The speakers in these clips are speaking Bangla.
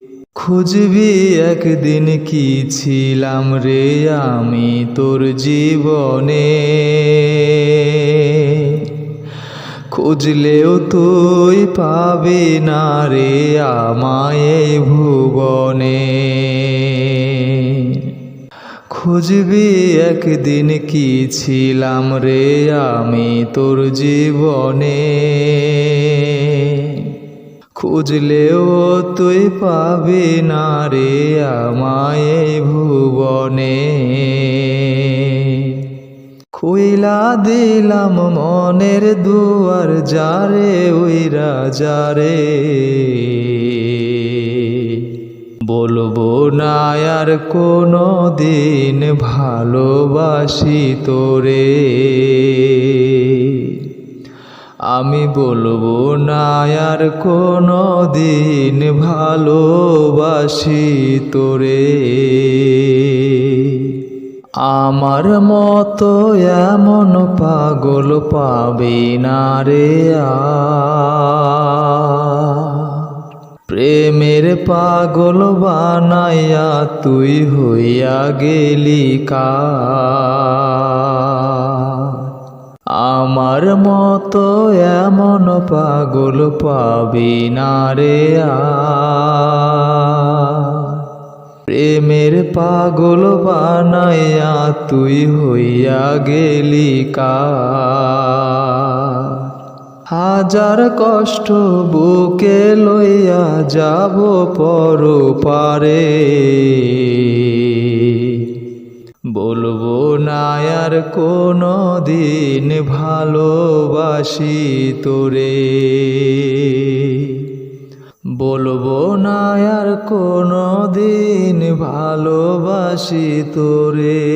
খুঁজবি একদিন কি ছিলাম রে আমি তোর জীবনে, খুঁজলেও তুই পাবি না রে আমায় এই ভুবনে। খুঁজবি একদিন কি ছিলাম রে আমি তোর জীবনে, খুঁজলেও তুই পাবি না রে আমায় এই ভুবনে। খুইলা দিলাম মনের দুয়ার যারে উইরা যারে, বলবো না আর কোনো দিন ভালোবাসি তোরে। আমি বলবো না আর কোনো দিন ভালোবাসি তোরে। আমার মতো এমন পাগল পাবি না রে প্রেমের পাগল বানাইয়া তুই হইয়া গেলি কার। আমার মতো এমন পাগল পাবি না রে প্রেমের পাগল বানাইয়া তুই হইয়া গেলি কার। হাজার কষ্ট বুকে লইয়া যাব পরপারে, বলবো না আর কোনো দিন ভালোবাসি তোরে। বলবো না আর কোনো দিন ভালোবাসি তোরে।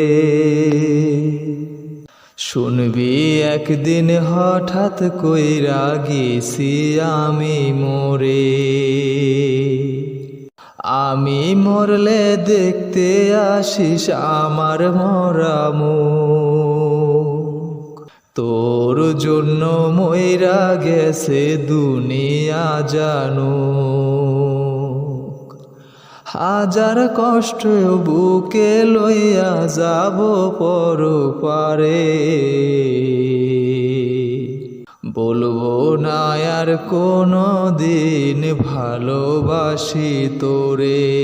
শুনবি একদিন হঠাৎ কইরা গেছি আমি মরে, আমি মরলে দেখতে আসিস আমার মরা মুখ। তোর জন্য মইরা গেছে দুনিয়া জানুক। হাজার কষ্ট বুকে লইয়া যাব পরপারে, বলবো না আর কোনো দিন ভালোবাসি তোরে।